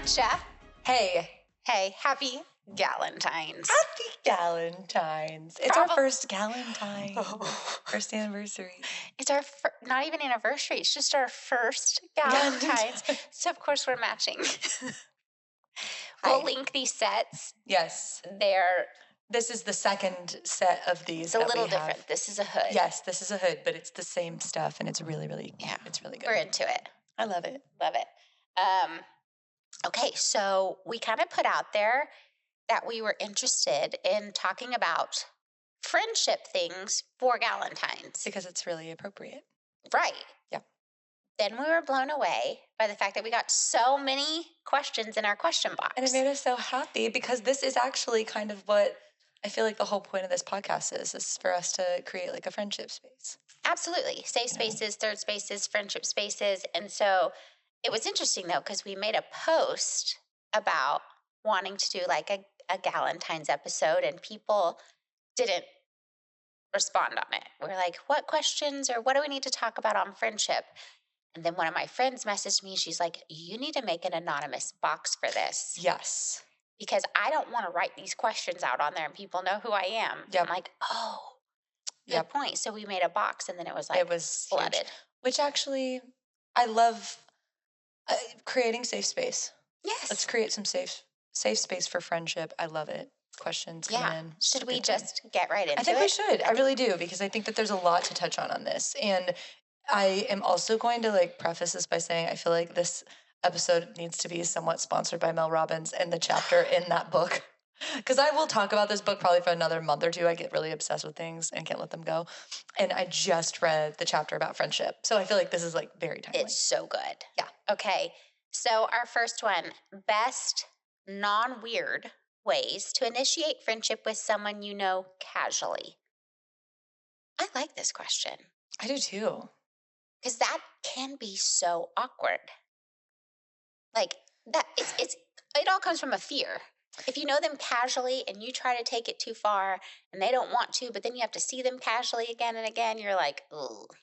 Gotcha. Hey, Hey, happy Galentine's. happy Galentine's. It's our first Galentine's. Oh. First anniversary. It's our not even anniversary. It's just our first Galentine's. So of course we're matching. We'll link these sets. Yes. This is the second set of these. It's a little different. This is a hood. Yes, this is a hood, but it's the same stuff, and it's really, really, it's really good. We're into it. I love it. Love it. Okay, so we kind of put out there that we were interested in talking about friendship things for Galentine's. Because it's really appropriate. Right. Yeah. Then we were blown away by the fact that we got so many questions in our question box. And it made us so happy because this is actually kind of what I feel like the whole point of this podcast is for us to create like a friendship space. Absolutely. Safe spaces, third spaces, friendship spaces. And so it was interesting though, because we made a post about wanting to do like a Galentine's episode and people didn't respond on it. We're like, what questions or what do we need to talk about on friendship? And then one of my friends messaged me. She's like, you need to make an anonymous box for this. Yes. Because I don't want to write these questions out on there and people know who I am. Yep. I'm like, oh, good point. So we made a box and then it was flooded. Huge. Which actually, I love creating safe space. Yes. Let's create some safe space for friendship. I love it. Questions coming in. Should we just get right into it? I think we should. I really do, because I think that there's a lot to touch on this. And I am also going to like preface this by saying I feel like this episode needs to be somewhat sponsored by Mel Robbins and the chapter in that book. Because I will talk about this book probably for another month or two. I get really obsessed with things and can't let them go. And I just read the chapter about friendship. So I feel like this is like very timely. It's so good. Yeah. Okay. So our first one, best non-weird ways to initiate friendship with someone you know casually. I like this question. I do too. Because that can be so awkward. Like that, it all comes from a fear. If you know them casually and you try to take it too far and they don't want to, but then you have to see them casually again and again, you're like, ugh.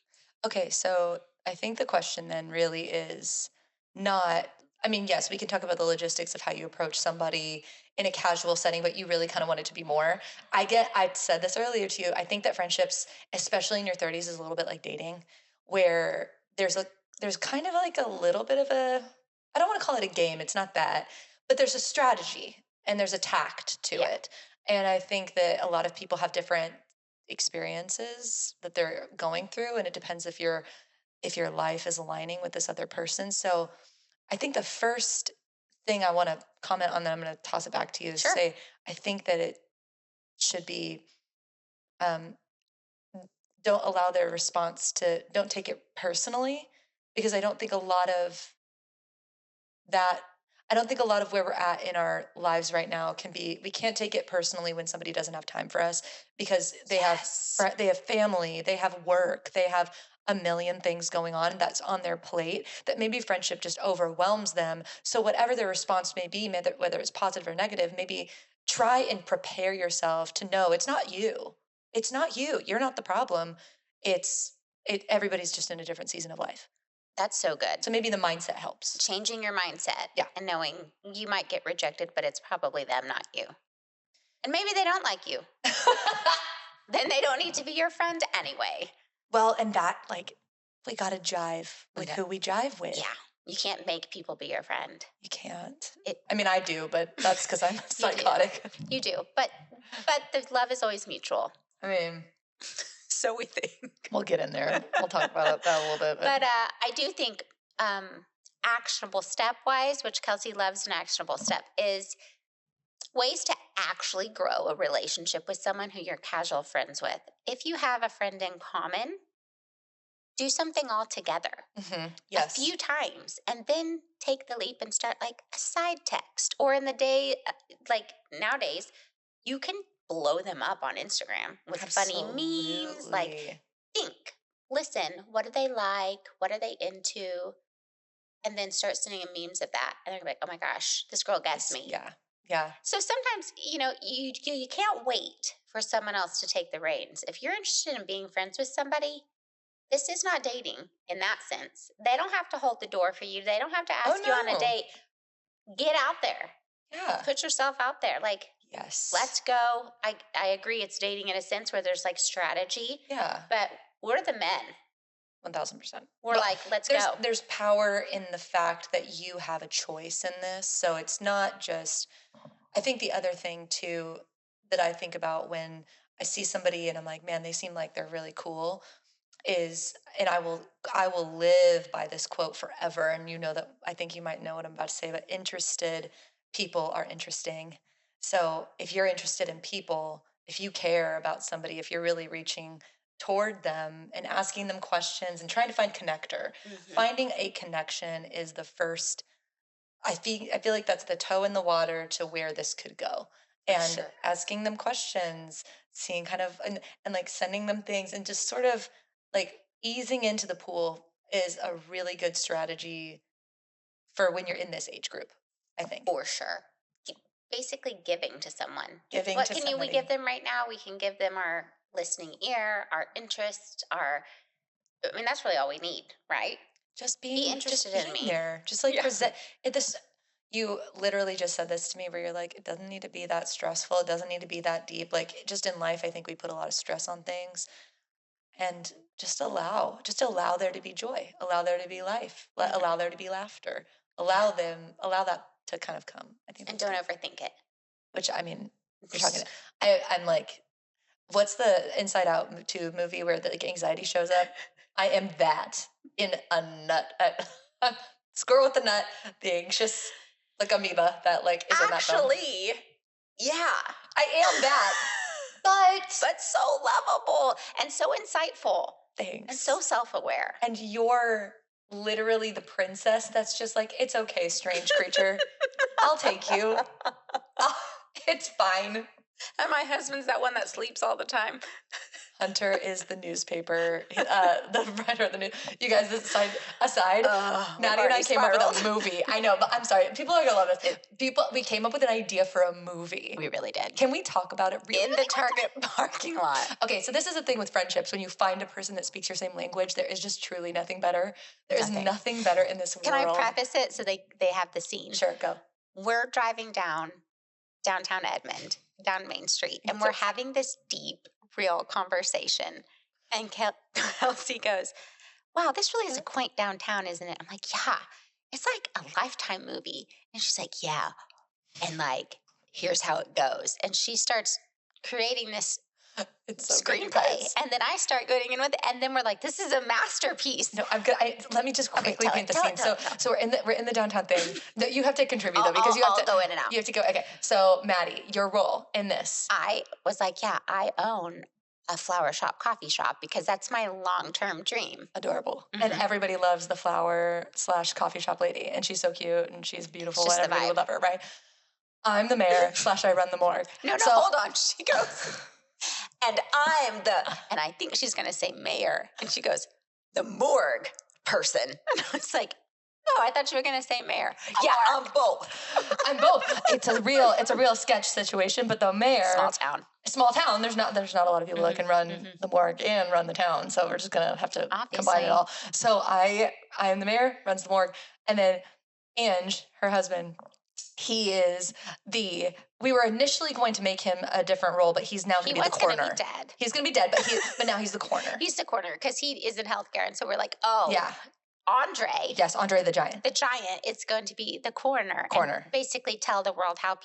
Okay, so I think the question then really is not, I mean, yes, we can talk about the logistics of how you approach somebody in a casual setting, but you really kind of want it to be more. I said this earlier to you, I think that friendships, especially in your 30s, is a little bit like dating, where there's kind of like a little bit of a, I don't want to call it a game, it's not that, but there's a strategy and there's a tact to it. And I think that a lot of people have different experiences that they're going through, and it depends if your life is aligning with this other person. So I think the first thing I want to comment on, that I'm going to toss it back to you, is say I think that it should be don't allow their response to, don't take it personally, because I don't think a lot of where we're at in our lives right now we can't take it personally when somebody doesn't have time for us, because they have family, they have work, they have a million things going on that's on their plate, that maybe friendship just overwhelms them. So whatever their response may be, whether it's positive or negative, maybe try and prepare yourself to know it's not you. It's not you. You're not the problem. Everybody's just in a different season of life. That's so good. So maybe the mindset helps. Changing your mindset. Yeah. And knowing you might get rejected, but it's probably them, not you. And maybe they don't like you. Then they don't need to be your friend anyway. Well, and that, like, we got to jive with who we jive with. Yeah. You can't make people be your friend. You can't. I mean, I do, but that's because I'm psychotic. You do. But the love is always mutual. I mean, so we think. We'll get in there. We'll talk about that a little bit. But I do think actionable step-wise, which Kelsey loves an actionable step, is ways to actually grow a relationship with someone who you're casual friends with. If you have a friend in common, do something all together. Mm-hmm. Yes. A few times, and then take the leap and start like a side text. Or in the day, like nowadays, you can blow them up on Instagram with funny memes. Like, think, listen, what do they like? What are they into? And then start sending them memes of that. And they're like, oh my gosh, this girl gets me. Yeah. Yeah. So sometimes, you can't wait for someone else to take the reins. If you're interested in being friends with somebody, this is not dating in that sense. They don't have to hold the door for you. They don't have to ask you on a date. get out there. Yeah. Put yourself out there. Like, Yes. let's go. I agree. It's dating in a sense where there's like strategy. Yeah. But we're the men. 1000%. We're like, let's go. There's power in the fact that you have a choice in this. So it's not just, I think the other thing too that I think about when I see somebody and I'm like, man, they seem like they're really cool is, and I will live by this quote forever. And you know that, I think you might know what I'm about to say, but interested people are interesting. So if you're interested in people, if you care about somebody, if you're really reaching toward them and asking them questions and trying to find connector, finding a connection is the first, I feel like that's the toe in the water to where this could go. And asking them questions, seeing kind of, and like sending them things and just sort of like easing into the pool is a really good strategy for when you're in this age group, I think. For sure. Basically giving to someone. Giving what to can somebody. we give them right now? We can give them our listening ear, our interest, I mean, that's really all we need, right? Just Be interested in me. there. Just like present this. You literally just said this to me where you're like, it doesn't need to be that stressful. It doesn't need to be that deep. Like just in life, I think we put a lot of stress on things. And just allow there to be joy, allow there to be life, allow there to be laughter, allow that to kind of come. I think, and don't overthink it. Which I mean, you're talking. I'm like, what's the Inside Out 2 movie where the like, anxiety shows up? I am that in a nut, squirrel with the nut, the anxious like amoeba that like is in that film. Actually, yeah, I am that. But so lovable and so insightful. Thanks. And so self-aware. And you're literally the princess that's just like, it's okay, strange creature. I'll take you. It's fine. And my husband's that one that sleeps all the time. Hunter is the newspaper, the writer of the news. You guys, this aside, Maddie and I came up with a movie. I know, but I'm sorry. People are going to love this. We came up with an idea for a movie. We really did. Can we talk about it really in the Target parking lot? Okay, so this is the thing with friendships. When you find a person that speaks your same language, there is just truly nothing better. There is nothing better in this world. Can I preface it so they have the scene? Sure, go. We're driving downtown Edmond, down Main Street, and we're having this deep, real conversation. And Kelsey goes, wow, this really is a quaint downtown, isn't it? I'm like, yeah, it's like a Lifetime movie. And she's like, yeah. And like, here's how it goes. And she starts creating this screenplay. And then I start going in with it. And then we're like, this is a masterpiece. No, I'm good. Let me just quickly paint the scene. So we're in the downtown thing. No, you have to contribute though, because you have to go in and out. You have to go. Okay. So Maddie, your role in this. I was like, yeah, I own a flower shop, coffee shop, because that's my long-term dream. Adorable. And everybody loves the flower / coffee shop lady. And she's so cute and she's beautiful and everybody would love her, right? I'm the mayor / I run the morgue. No, hold on. She goes, and I'm and I think she's going to say mayor. And she goes, the morgue person. And I was like, no, I thought you were going to say mayor. Yeah, I'm both. I'm both. It's a real sketch situation, but the mayor. Small town. There's not a lot of people that can run the morgue and run the town. So we're just going to have to combine it all. So I am the mayor, runs the morgue. And then Ange, her husband, he is we were initially going to make him a different role, but he's now going to be the coroner. He was going to be dead. He's going to be dead, but now he's the coroner. He's the coroner because he is in healthcare. And so we're like, oh. Yeah. Andre. Yes, Andre the Giant. The Giant is going to be the coroner. And basically tell the world how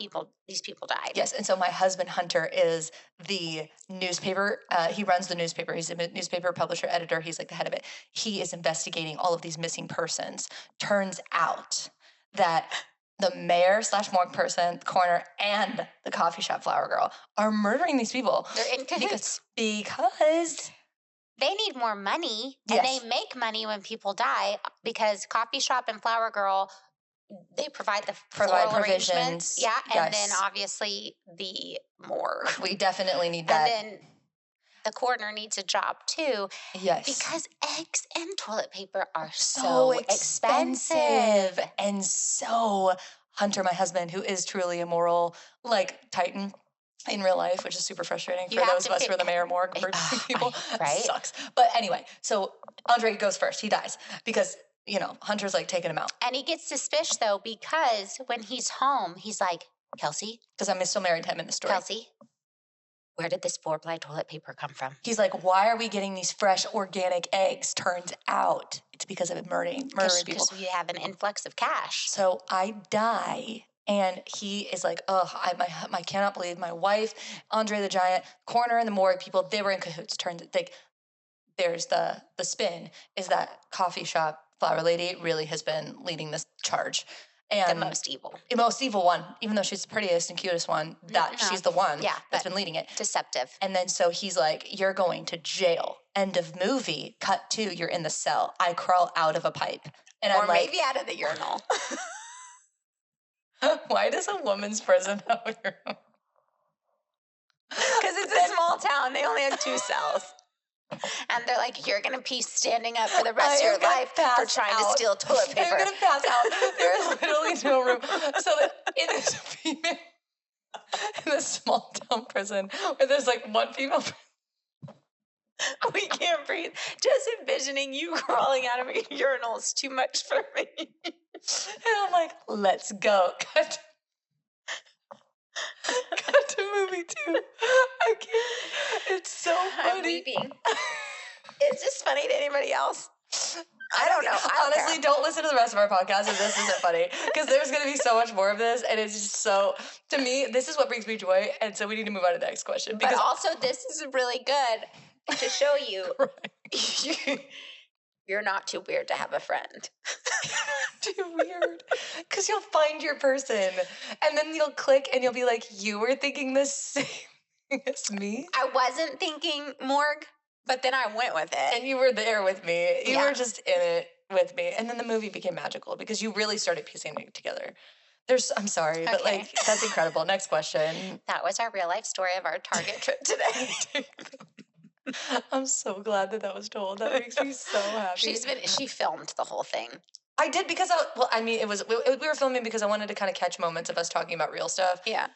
these people died. Yes, and so my husband Hunter is the newspaper. He runs the newspaper. He's a newspaper publisher, editor. He's like the head of it. He is investigating all of these missing persons. Turns out that the mayor / morgue person, the coroner, and the coffee shop flower girl are murdering these people. They're in cahoots. Because they need more money, and they make money when people die because coffee shop and flower girl, they provide the floral arrangements. Yeah, and then obviously the morgue. We definitely need that. And then the coroner needs a job too. Yes. Because eggs and toilet paper are so expensive. And so Hunter, my husband, who is truly a moral titan in real life, which is super frustrating for those of us who are the mayor morgue people. Right? Sucks. But anyway, so Andre goes first. He dies because Hunter's like taking him out. And he gets suspicious though, because when he's home, he's like, Kelsey, because I'm still married to him in the story. Kelsey, where did this 4-ply toilet paper come from? He's like, why are we getting these fresh organic eggs? Turns out it's because of murdering people. Because we have an influx of cash. So I die. And he is like, oh, I cannot believe my wife, Andre the Giant, Corner and the morgue people, they were in cahoots. Turns like there's the spin is that coffee shop flower lady really has been leading this charge. And the most evil. The most evil one, even though she's the prettiest and cutest one, she's the one that's been leading it. Deceptive. And then so he's like, you're going to jail. End of movie. Cut to, you're in the cell. I crawl out of a pipe. And or I'm like, maybe out of the urinal. why does a woman's prison have a urinal? Because it's a small town. They only have 2 cells. And they're like, you're going to be standing up for the rest of your life for trying to steal toilet paper. I'm going to pass out. There's literally no room. So it is female in this small town prison where there's like one female. We can't breathe. Just envisioning you crawling out of a urinal is too much for me. And I'm like, let's go. Cut to movie 2. I can't. It's so funny. I'm weeping. Is this funny to anybody else? I don't know. Honestly, don't listen to the rest of our podcast if this isn't funny, because there's going to be so much more of this, and it's just so, to me, this is what brings me joy, and so we need to move on to the next question. But also, this is really good to show you you're not too weird to have a friend. Too weird. Because you'll find your person, and then you'll click, and you'll be like, you were thinking the same thing as me? I wasn't thinking morgue, but then I went with it. And you were there with me. You were just in it with me. And then the movie became magical because you really started piecing it together. I'm sorry, but like, that's incredible. Next question. That was our real life story of our Target trip today. I'm so glad that was told. That makes me so happy. She filmed the whole thing. I did because we were filming because I wanted to kind of catch moments of us talking about real stuff. Yeah.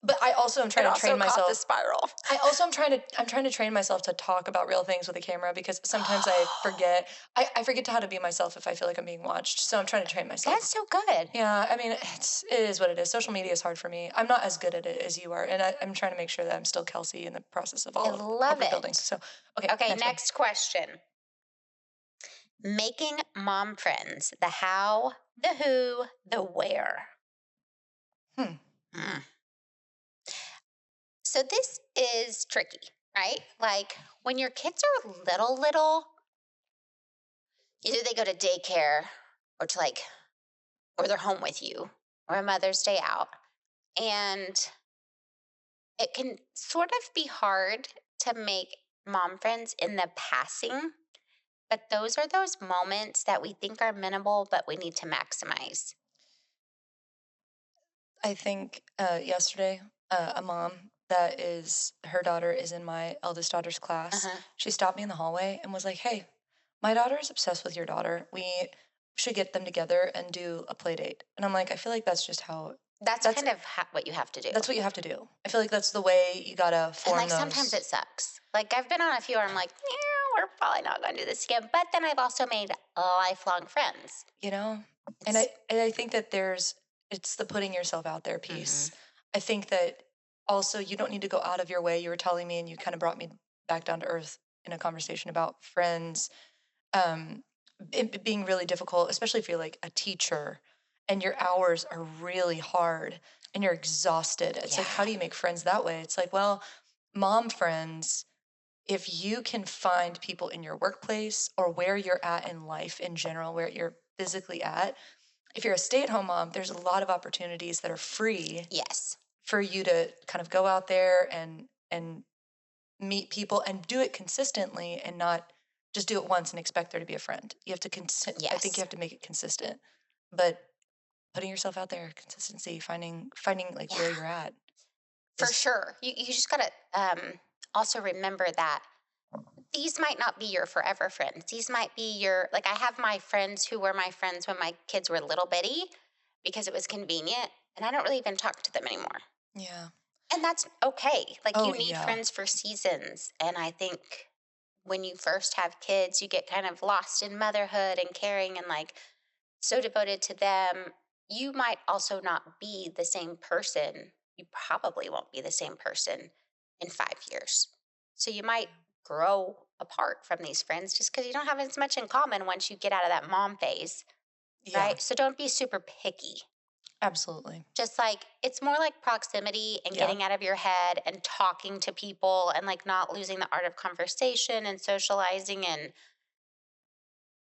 But I also am trying to train myself. The spiral. I'm trying to train myself to talk about real things with a camera because sometimes I forget. I forget how to be myself if I feel like I'm being watched. So I'm trying to train myself. That's so good. Yeah, I mean, it is what it is. Social media is hard for me. I'm not as good at it as you are, and I'm trying to make sure that I'm still Kelsey in the process of all of the buildings. So okay. Next question. Making mom friends. The how, the who, the where. So this is tricky, right? Like when your kids are little, either they go to daycare or or they're home with you or a Mother's Day out. And it can sort of be hard to make mom friends in the passing, but those are those moments that we think are minimal, but we need to maximize. I think yesterday, a mom her daughter is in my eldest daughter's class. She stopped me in the hallway and was like, hey, my daughter is obsessed with your daughter. We should get them together and do a play date. And I'm like, I feel like that's just how... That's kind of what you have to do. That's what you have to do. I feel like that's the way you gotta form and sometimes it sucks. Like I've been on a few where I'm like, we're probably not going to do this again. But then I've also made lifelong friends. And I think that it's the putting yourself out there piece. I think that also you don't need to go out of your way. You were telling me, and you kind of brought me back down to earth in a conversation about friends it being really difficult, especially if you're like a teacher and your hours are really hard and you're exhausted. It's like, how do you make friends that way? It's like, well, mom friends, if you can find people in your workplace or where you're at in life in general, where you're physically at, if you're a stay-at-home mom, there's a lot of opportunities that are free. Yes. For you to kind of go out there and meet people and do it consistently and not just do it once and expect there to be a friend. You have to I think you have to make it consistent. But putting yourself out there, consistency, finding like where you're at. For sure. You just got to also remember that these might not be your forever friends. These might be I have my friends who were my friends when my kids were little bitty because it was convenient, and I don't really even talk to them anymore. Yeah. And that's okay. Like you need friends for seasons, and I think when you first have kids, you get kind of lost in motherhood and caring and like so devoted to them. You might also not be the same person. You probably won't be the same person in 5 years. So you might grow apart from these friends just because you don't have as much in common once you get out of that mom phase, Yeah, right? So don't be super picky. absolutely. Just like it's more like proximity and Yeah. getting out of your head and talking to people and like not losing the art of conversation and socializing and,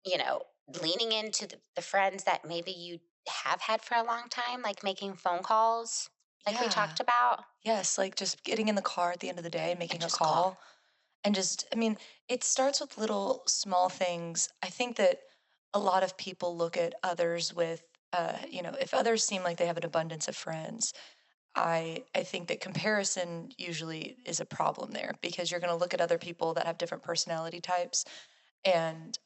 you know, leaning into the friends that maybe you have had for a long time, like making phone calls, like we Yeah. talked about, Yes, like just getting in the car at the end of the day and and making a just call. call. And just, I mean, it starts with little small things. I think that a lot of people look at others with, if others seem like they have an abundance of friends, I think that comparison usually is a problem there because you're going to look at other people that have different personality types. And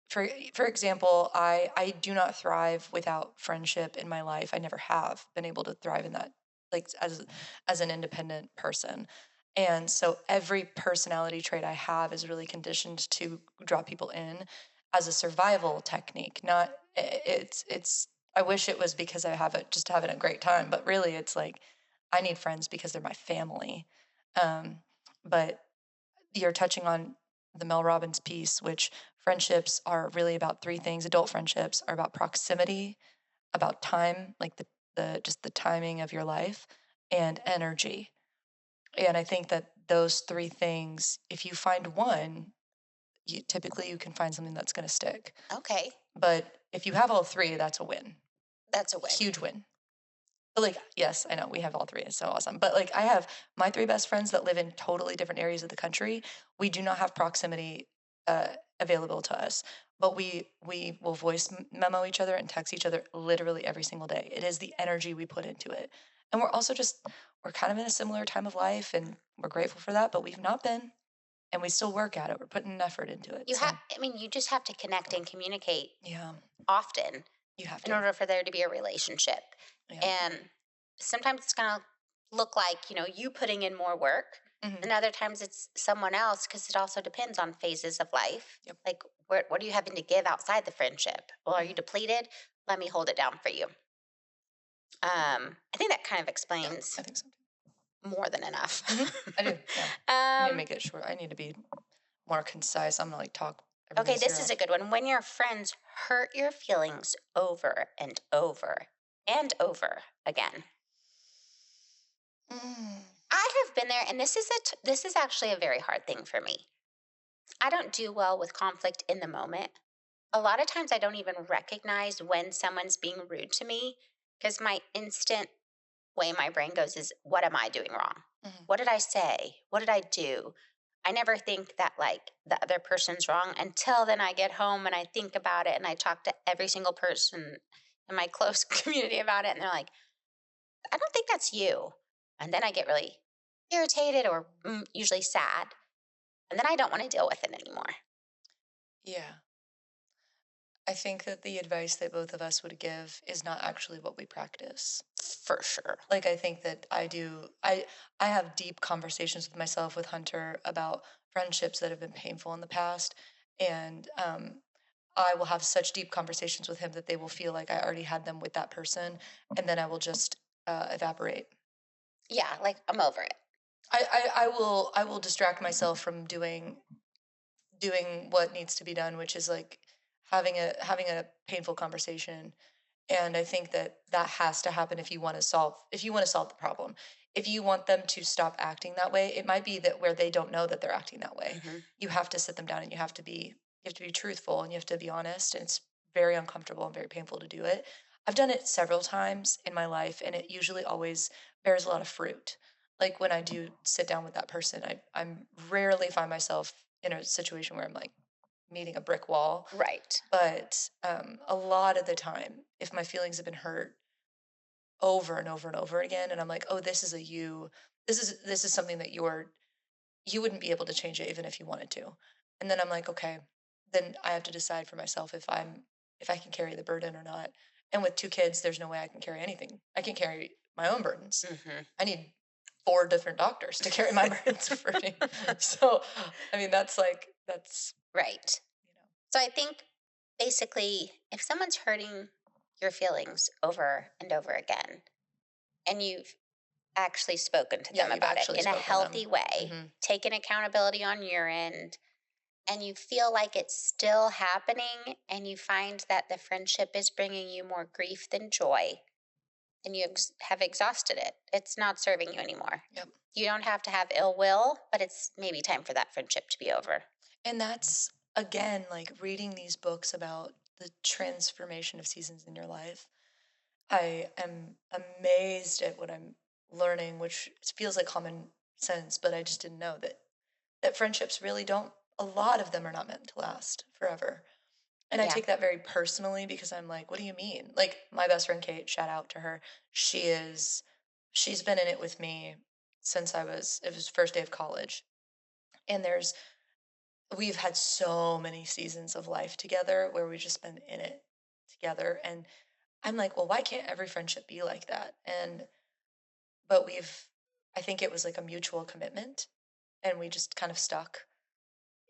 for example, I do not thrive without friendship in my life. I never have been able to thrive in that, like as an independent person. And so every personality trait I have is really conditioned to draw people in as a survival technique. Not it's. I wish it was because I have it just having a great time, but really it's like I need friends because they're my family. Um, but you're touching on the Mel Robbins piece, which friendships are really about three things. Adult friendships are about proximity, about time, like the just the timing of your life, and energy. And I think that those three things, if you find one, typically you can find something that's going to stick. Okay, But if you have all three, that's a win, that's a win. huge win. But like, yes, I know we have all three. It's so awesome. But like, I have my three best friends that live in totally different areas of the country. We do not have proximity available to us, but we will voice memo each other and text each other literally every single day. It is the energy we put into it, and we're also just we're kind of in a similar time of life, and we're grateful for that. But we've not been, and we still work at it. We're putting an effort into it. You have, So I mean, you just have to connect and communicate yeah, often you have in to. order for there to be a relationship. Yeah. And sometimes it's going to look like, you putting in more work. Hmm. And other times it's someone else because it also depends on phases of life. Yep. Like, what are you having to give outside the friendship? Well, are you Hmm. depleted? Let me hold it down for you. I think that kind of Yeah, explains I think so. more than enough. I do. Yeah. I need to um, make it short. I need to be more concise. I'm gonna like talk okay, everybody's ear this is a off. good one. When your friends hurt your feelings over and over and over again. Mm, I have been there, and this is actually a very hard thing for me. I don't do well with conflict in the moment. A lot of times, I don't even recognize when someone's being rude to me because my instant way my brain goes is, "What am I doing wrong? mhm. What did I say? What did I do?" I never think that like the other person's wrong until then I get home and I think about it and I talk to every single person in my close community about it, and they're like, "I don't think that's you." And then I get really irritated or usually sad. And then I don't want to deal with it anymore. Yeah. I think that the advice that both of us would give is not actually what we practice. For sure. Like I think that I have deep conversations with myself with Hunter about friendships that have been painful in the past. And I will have such deep conversations with him that they will feel like I already had them with that person, and then I will just evaporate. Yeah, like I'm over it. I will distract myself from doing what needs to be done, which is like having a painful conversation. And I think that that has to happen if you want to solve the problem. If you want them to stop acting that way, it might be that where they don't know that they're acting that way. Hmm. You have to sit them down and you have to be truthful and you have to be honest, and it's very uncomfortable and very painful to do it. I've done it several times in my life and it usually always bears a lot of fruit. Like when I do sit down with that person, I'm rarely find myself in a situation where I'm like meeting a brick wall. Right. But a lot of the time, if my feelings have been hurt over and over and over again, and I'm like, oh, this is something that you wouldn't be able to change it even if you wanted to. And then I'm like, okay, then I have to decide for myself if I can carry the burden or not. And with two kids, there's no way I can carry anything. I can carry my own burdens. Hmm. I need four different doctors to carry my burdens for me. So, I mean, that's like That's, Right. you know, So I think basically, if someone's hurting your feelings over and over again, and you've actually spoken to yeah, them you've about it actually in a spoken healthy them. way, Hmm. taken accountability on your end, and you feel like it's still happening, and you find that the friendship is bringing you more grief than joy, and you have exhausted it. It's not serving you anymore. Yep. You don't have to have ill will, but it's maybe time for that friendship to be over. And that's, again, like reading these books about the transformation of seasons in your life. I am amazed at what I'm learning, which feels like common sense, but I just didn't know that friendships really don't, a lot of them are not meant to last forever. And I Yeah. take that very personally because I'm like, what do you mean? Like my best friend Kate, shout out to her. She's been in it with me since it was first day of college. And we've had so many seasons of life together where we've just been in it together. And I'm like, well, why can't every friendship be like that? But I think it was like a mutual commitment and we just kind of stuck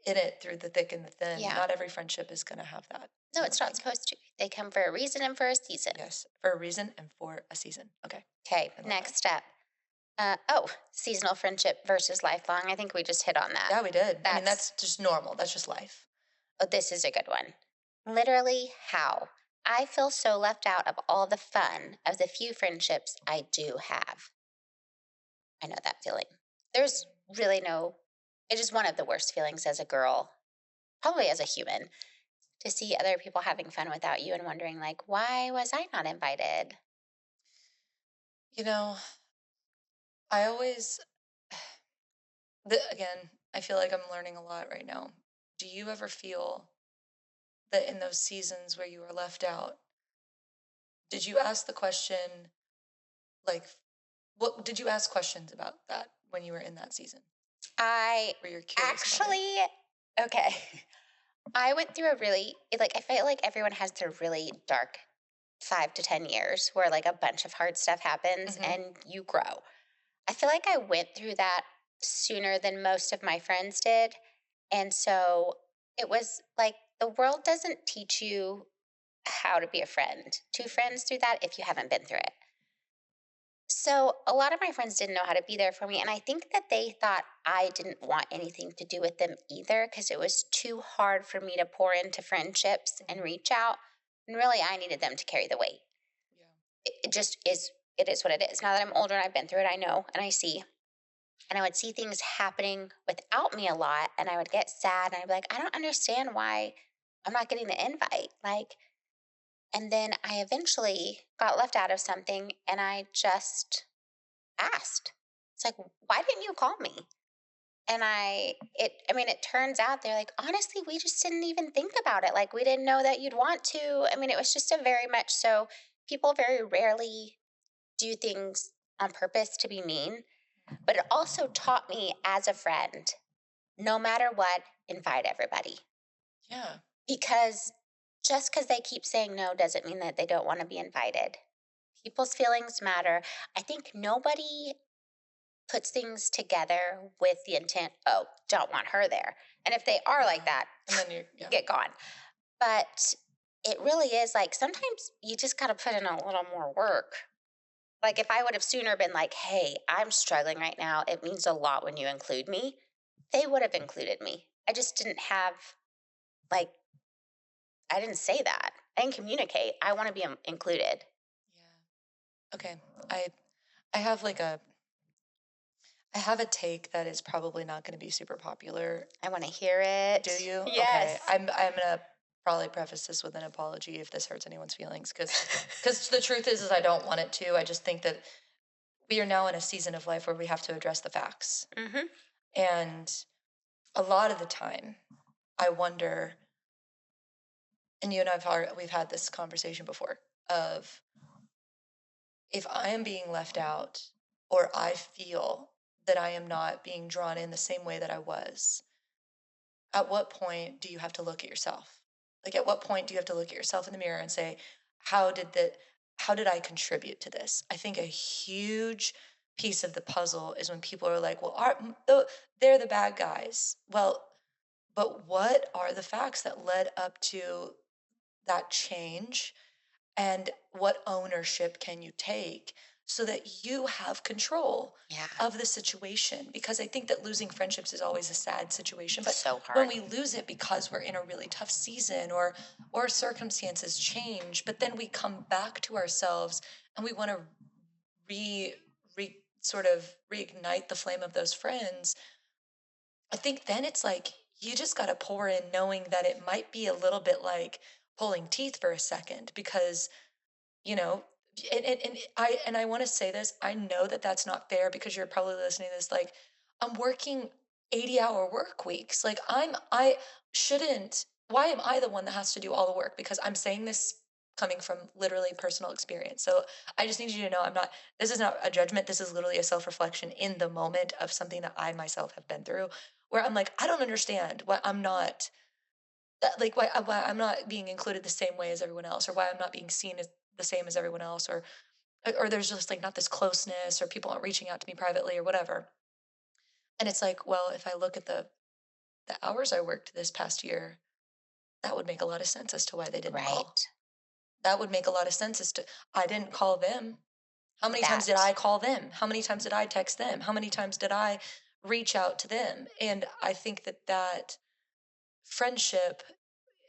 in it through the thick and the thin. Yeah. Not every friendship is going to have that, No, I don't it's not think. supposed to. They come for a reason and for a season. Yes, for a reason and for a season. Okay, Okay, I love that. next step. Seasonal friendship versus lifelong. I think we just hit on that. Yeah, we did. I mean, That's, that's just normal. That's just life. oh, this is a good one. Literally, how? I feel so left out of all the fun of the few friendships I do have. I know that feeling. There's really no, it is one of the worst feelings as a girl, probably as a human, to see other people having fun without you and wondering, like, why was I not invited? You know, I always, again, I feel like I'm learning a lot right now. Do you ever feel that in those seasons where you were left out, did you ask the question, like, what did you ask questions about that when you were in that season? I Where you're curious about it? actually, okay. I went through a really, like, I feel like everyone has their really dark 5 to 10 years where like a bunch of hard stuff happens Hmm. and you grow. I feel like I went through that sooner than most of my friends did. And so it was like the world doesn't teach you how to be a friend. Two friends through that if you haven't been through it. So a lot of my friends didn't know how to be there for me. And I think that they thought I didn't want anything to do with them either because it was too hard for me to pour into friendships and Hmm. reach out. And really, I needed them to carry the weight. Yeah. It just is, it is what it is. Now that I'm older and I've been through it, I know and I see. And I would see things happening without me a lot. And I would get sad and I'd be like, I don't understand why I'm not getting the invite. Like, and then I eventually got left out of something and I just asked. It's like, why didn't you call me? And I mean, it turns out they're like, honestly, we just didn't even think about it. Like, we didn't know that you'd want to. I mean, it was just a very much so, people very rarely do things on purpose to be mean. But it also taught me as a friend, no matter what, invite everybody. Yeah. Because just because they keep saying no doesn't mean that they don't want to be invited. People's feelings matter. I think nobody puts things together with the intent, oh, don't want her there. And if they are like No. that, And then yeah. get gone. But it really is like sometimes you just got to put in a little more work. Like if I would have sooner been like, hey, I'm struggling right now, it means a lot when you include me, they would have included me. I just didn't have, like, I didn't say that. I didn't communicate. I want to be included. Yeah. Okay. I I have like I have a take that is probably not going to be super popular. I want to hear Do it. you? Okay. Yes. I'm gonna probably preface this with an apology if this hurts anyone's feelings, because the truth is I don't want it to. I just think that we are now in a season of life where we have to address the facts, Hmm. and a lot of the time, I wonder. And you and we've had this conversation before of if I am being left out or I feel that I am not being drawn in the same way that I was, at what point do you have to look at yourself? Like at what point do you have to look at yourself in the mirror and say, how did that how did I contribute to this? I think a huge piece of the puzzle is when people are like, well, they're the bad guys. Well, but what are the facts that led up to that change? And what ownership can you take so that you have control Yeah. of the situation? Because I think that losing friendships is always a sad situation, but So when hard. we lose it because we're in a really tough season, or circumstances change, but then we come back to ourselves and we want to re sort of reignite the flame of those friends, I think then it's like you just got to pour in, knowing that it might be a little bit like pulling teeth for a second, because you know and I want to say this, I know that that's not fair, because you're probably listening to this like, I'm working 80-hour work weeks. Like, I shouldn't, why am I the one that has to do all the work? Because I'm saying this coming from literally personal experience. So I just need you to know, I'm not, this is not a judgment, this is literally a self-reflection in the moment of something that I myself have been through, where I'm like, I don't understand why I'm not that, like, why I'm not being included the same way as everyone else, or why I'm not being seen as the same as everyone else, or there's just like not this closeness, or people aren't reaching out to me privately or whatever. And it's like, well, if I look at the hours I worked this past year, that would make a lot of sense as to why they didn't call. Right. That would make a lot of sense as to, I didn't call them. How many times did That. I call them? How many times did I text them? How many times did I reach out to them? And I think that that friendship,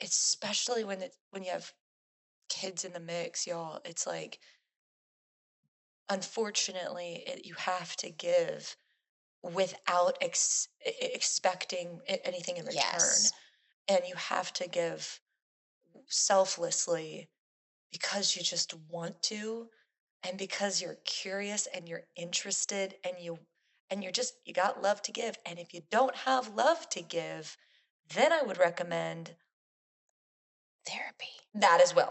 especially when you have kids in the mix, y'all, it's like, unfortunately, you have to give without expecting anything in return. Yes. And you have to give selflessly, because you just want to, and because you're curious and you're interested, and you're just, you got love to give. And if you don't have love to give, then I would recommend Therapy. that as well.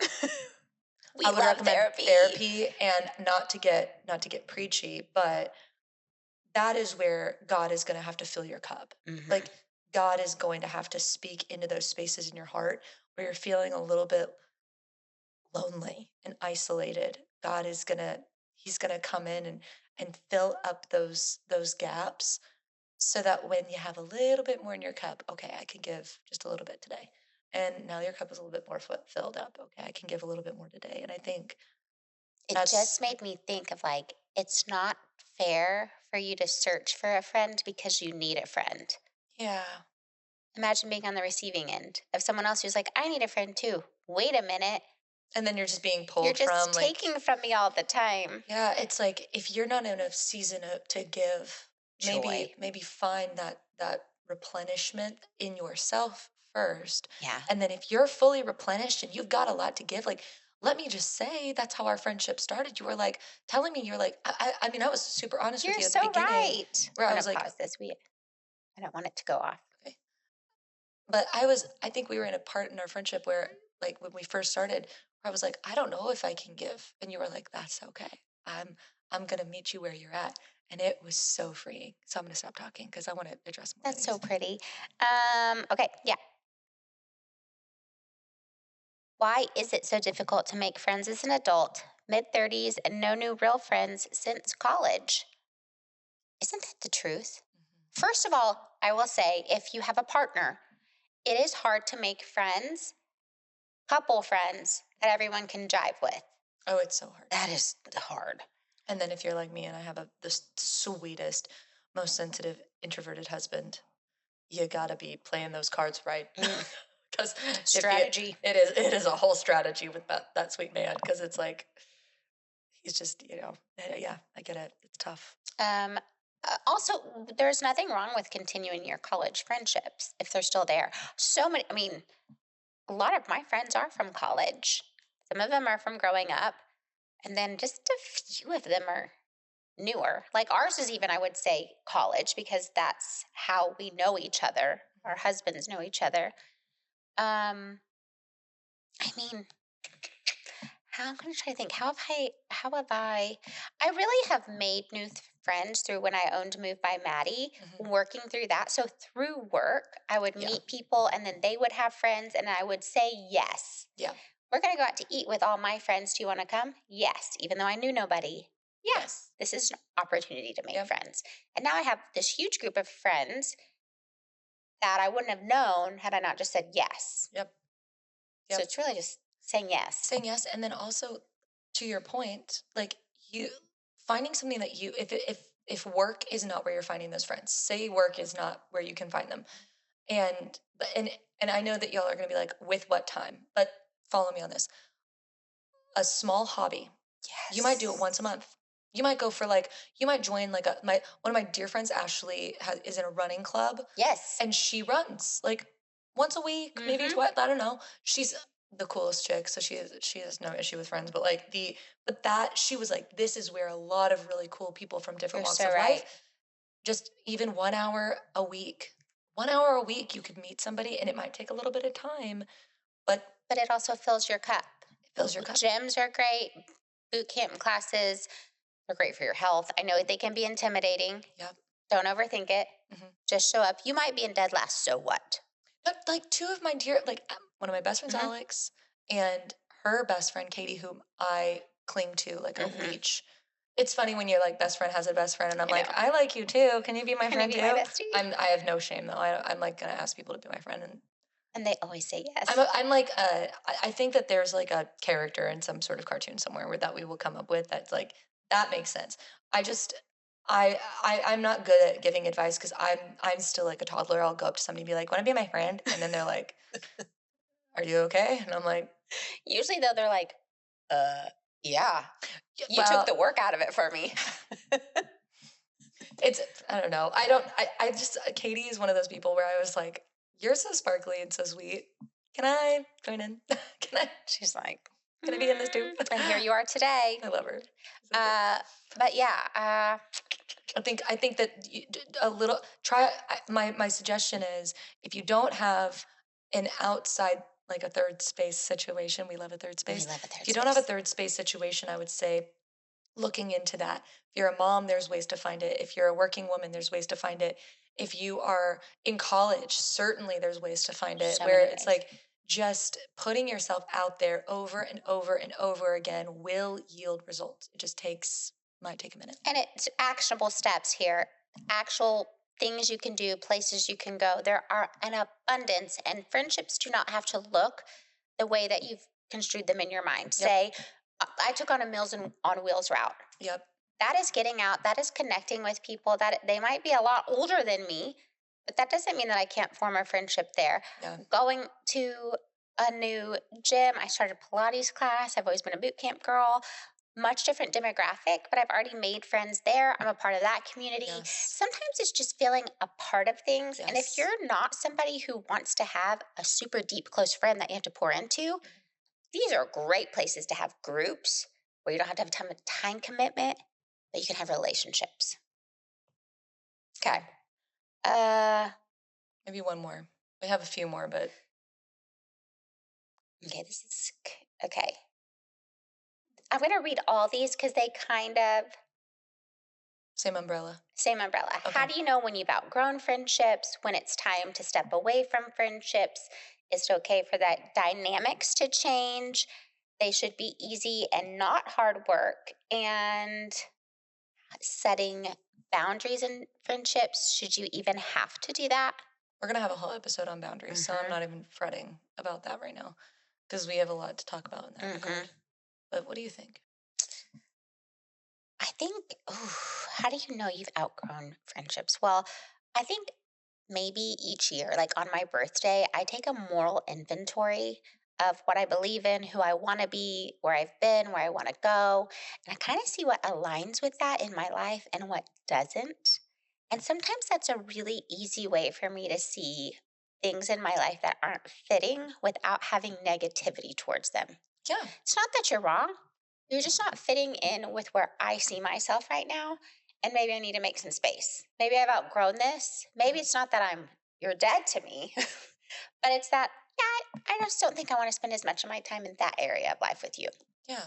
We I would love recommend therapy. therapy, and not to get preachy, but that is where God is going to have to fill your cup. Hmm. Like, God is going to have to speak into those spaces in your heart where you're feeling a little bit lonely and isolated. God is going to, he's going to come in and fill up those gaps, so that when you have a little bit more in your cup, okay, I can give just a little bit today. And now your cup is a little bit more filled up. Okay, I can give a little bit more today. And I think It that's, just made me think of like, it's not fair for you to search for a friend because you need a friend. yeah. Imagine being on the receiving end of someone else who's like, I need a friend too. Wait a minute. And then you're just being You're pulled just from, like, taking from me all the time. yeah, it's like, if you're not in a season to give, Joy. maybe find that replenishment in yourself first. Yeah. And then if you're fully replenished and you've got a lot to give, like, let me just say, that's how our friendship started. You were like telling me, you're like, I mean, I was super honest with You're you at the so beginning, right. where I'm I going was to like, pause this. I don't want it to go off. okay. But I think we were in a part in our friendship where, like, when we first started, where I was like, I don't know if I can give. And you were like, that's okay. I'm gonna meet you where you're at. And it was so freeing. So I'm gonna stop talking because I want to address more That's so things. pretty. Okay. Yeah. Why is it so difficult to make friends as an adult, mid 30s, and no new real friends since college? Isn't that the truth? Mhm. First of all, I will say if you have a partner, it is hard to make friends, couple friends that everyone can jive with. Oh, it's so hard. That is hard. And then if you're like me and I have the sweetest, most sensitive, introverted husband, you gotta be playing those cards right. Mm, Because if you, strategy. it is a whole strategy with that sweet man. Because it's like, he's just, yeah, I get it. It's tough. Um, also, there's nothing wrong with continuing your college friendships if they're still there. So many, I mean, a lot of my friends are from college. Some of them are from growing up, and then just a few of them are newer. Like ours is even, I would say, college because that's how we know each other. Our husbands know each other. Um, I mean, how I'm gonna try to think. I really have made new friends through when I owned Move by Maddie, Mhm. working through that. So through work, I would Yeah, meet people and then they would have friends and I would say yes. yeah, We're gonna go out to eat with all my friends. Do you want to come? Yes, even though I knew nobody. Yeah, yes, this is an opportunity to make yep. friends. And now I have this huge group of friends that I wouldn't have known had I not just said yes. Yep. So Yep. it's really just saying yes. Saying yes, and then also to your point, like you finding something that you if work is not where you're finding those friends, say work is not where you can find them, and and I know that y'all are going to be like, with what time? But follow me on this. A small hobby. You might do it once a Yes. month. You might go for like you might join like a my one of my dear friends Ashley is in a running club, Yes. and she runs like once a week, maybe Mm-hmm. twice. I don't know. She's the coolest chick, so she has no issue with friends. But like but that she was like, this is where a lot of really cool people from different You're walks so of right. life, just even 1 hour a week, 1 hour a week, you could meet somebody, and it might take a little bit of time, but But it also fills your cup. it fills your cup. Gyms are great. Boot camp classes are great for your health. I know they can be intimidating. Yep. Don't overthink it. Hmm. Just show up. You might be in dead last. So what? But like two of my dear, like one of my best friends, Mm-hmm. Alex, and her best friend, Katie, whom I cling to like a Mm-hmm. leech. It's funny when your like best friend has a best friend, and I'm I like, know. I like you too. Can you be my Can you friend be my too? bestie? I have no shame though. I'm like gonna ask people to be my friend, and And they always say yes. I'm like I think that there's like a character in some sort of cartoon somewhere where that we will come up with that's like that makes sense. I just I'm not good at giving advice because I'm still like a toddler. I'll go up to somebody and be like, "Want to be my friend?" And then they're like, "Are you okay?" And I'm like, Usually, though, they're like, yeah, "Yeah, you took well, the work out of it for me. it's I don't know. I don't I just Katie is one of those people where I was like, "You're so sparkly and so sweet. Can I join in? can I She's like, can I be in this too?" and here you are today. I love her. So good. Uh, but yeah, I think that a little try. My suggestion is if you don't have an outside like a third space situation, we love a third we space. love a If third you don't have a space. third space situation, I would say looking into that. If you're a mom, there's ways to find it. If you're a working woman, there's ways to find it. If you are in college, certainly there's ways to find it. So Where many it's ways. like just putting yourself out there over and over and over again will yield results. It just might take a minute. And it's actionable steps here, actual things you can do, places you can go. There are an abundance, and friendships do not have to look the way that you've construed them in your mind. Yep. Say, I took on a Meals on Wheels route. Yep. That is getting out, that is connecting with people that they might be a lot older than me, but that doesn't mean that I can't form a friendship there. Yeah. Going to a new gym, I started Pilates class. I've always been a boot camp girl, much different demographic, but I've already made friends there. I'm a part of that community. Yes. Sometimes it's just feeling a part of things. And if Yes. you're not somebody who wants to have a super deep, close friend that you have to pour into, these are great places to have groups where you don't have to have time commitment, but you can have relationships. Okay. Uh, Maybe one more. We have a few more, but okay, this is okay. I'm going to read all these because they kind of same umbrella. same umbrella. Okay. How do you know when you've outgrown friendships, when it's time to step away from friendships? Is it okay for that dynamics to change? They should be easy and not hard work. And setting boundaries in friendships, should you even have to do that? We're gonna have a whole episode on boundaries, so I'm not even fretting about that right now because we have a lot to talk about in that regard. But what do you think? I think, ooh, how do you know you've outgrown friendships? Well, I think maybe each year, like on my birthday, I take a moral inventory of what I believe in, who I want to be, where I've been, where I want to go. And I kind of see what aligns with that in my life and what doesn't. And sometimes that's a really easy way for me to see things in my life that aren't fitting without having negativity towards them. Yeah. It's not that you're wrong. You're just not fitting in with where I see myself right now. And maybe I need to make some space. Maybe I've outgrown this. Maybe it's not that you're dead to me, but it's that, yeah, I just don't think I want to spend as much of my time in that area of life with you. Yeah.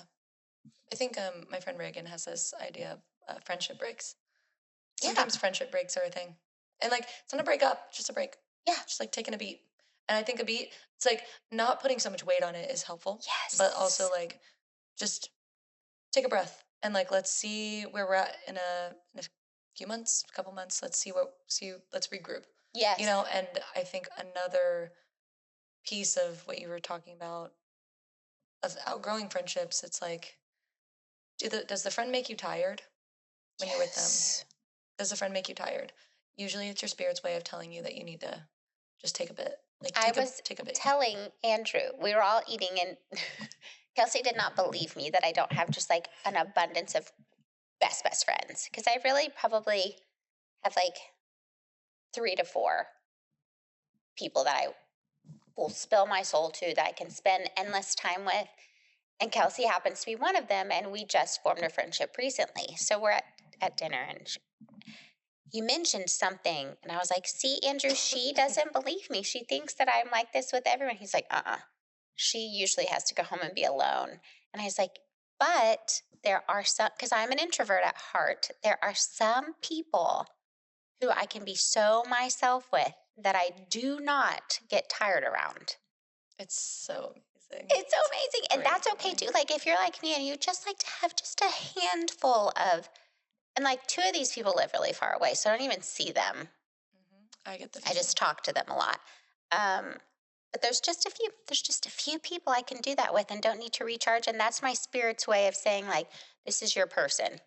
I think my friend Reagan has this idea of friendship breaks. Yeah. Sometimes friendship breaks are a thing. And like, it's not a break up, just a break. Yeah. Just like taking a beat. And I think a beat, it's like not putting so much weight on it is helpful. Yes. But also like just take a breath and like let's see where we're at in a few months, a couple months. Let's regroup. You Yes. know, and I think another piece of what you were talking about of outgrowing friendships, it's like, does the friend make you tired when you're with them? Yes. Does the friend make you tired? Usually it's your spirit's way of telling you that you need to just take a bit. Like I was take a bit. telling Andrew, we were all eating, and Kelsey did not believe me that I don't have just like an abundance of best friends, because I really probably have like 3 to 4 people that I will spill my soul to, that I can spend endless time with. And Kelsey happens to be one of them. And we just formed a friendship recently. So we're at dinner, and he mentioned something. And I was like, see, Andrew, she doesn't believe me. She thinks that I'm like this with everyone. He's like, she usually has to go home and be alone. And I was like, but there are some, because I'm an introvert at heart, there are some people who I can be so myself with that I do not get tired around. It's so amazing. It's so amazing. And that's okay feeling. too. Like if you're like me and you just like to have just a handful of, and like 2 of these people live really far away, so I don't even see them. I get the I feeling. just talk to them a lot. But there's just a few people I can do that with and don't need to recharge. And that's my spirit's way of saying, like, this is your person.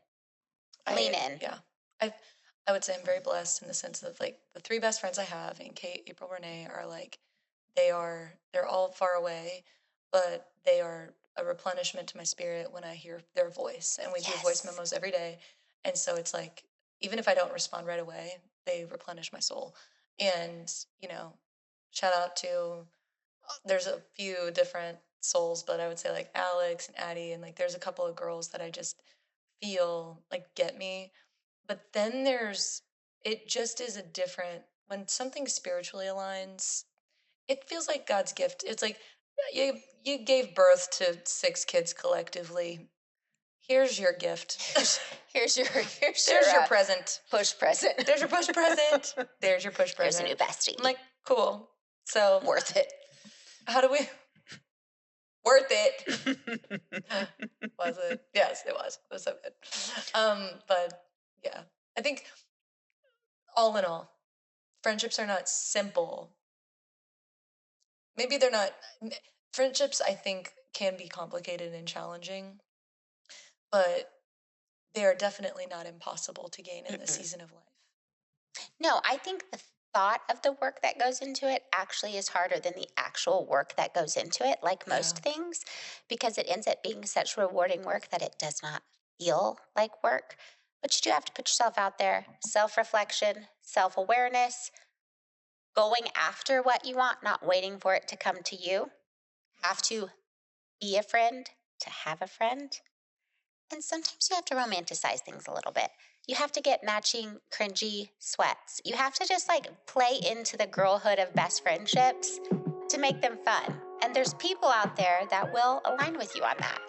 Lean in. Yeah. I would say I'm very blessed in the sense of like the 3 best friends I have, and Kate, April, Renee, are like they're all far away, but they are a replenishment to my spirit when I hear their voice. And we do voice Yes. memos every day. And so it's like even if I don't respond right away, they replenish my soul. And, you know, shout out to there's a few different souls, but I would say like Alex and Addie, and like there's a couple of girls that I just feel like get me. But then it just is a different, when something spiritually aligns, it feels like God's gift. It's like you gave birth to 6 kids collectively. Here's your gift. Here's your There's your present. push present. There's your push present. There's your push There's a present. new bestie. I'm like, cool. So Worth it. how do we worth it? Was it? Yes, it was. It was so good. But yeah, I think all in all, friendships are not simple. Maybe they're not. Friendships, I think, can be complicated and challenging, but they are definitely not impossible to gain in this season of life. No, I think the thought of the work that goes into it actually is harder than the actual work that goes into it, like most things, because it ends up being such rewarding work that it does not feel like work. But you do have to put yourself out there, self reflection, self awareness, going after what you want, not waiting for it to come to you. Have to be a friend to have a friend. And sometimes you have to romanticize things a little bit. You have to get matching cringy sweats. You have to just like play into the girlhood of best friendships to make them fun. And there's people out there that will align with you on that.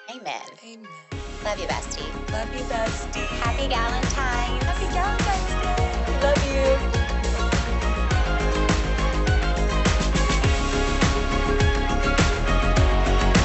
Amen. Amen. Love you, bestie. Love you, bestie. Happy Galentine's.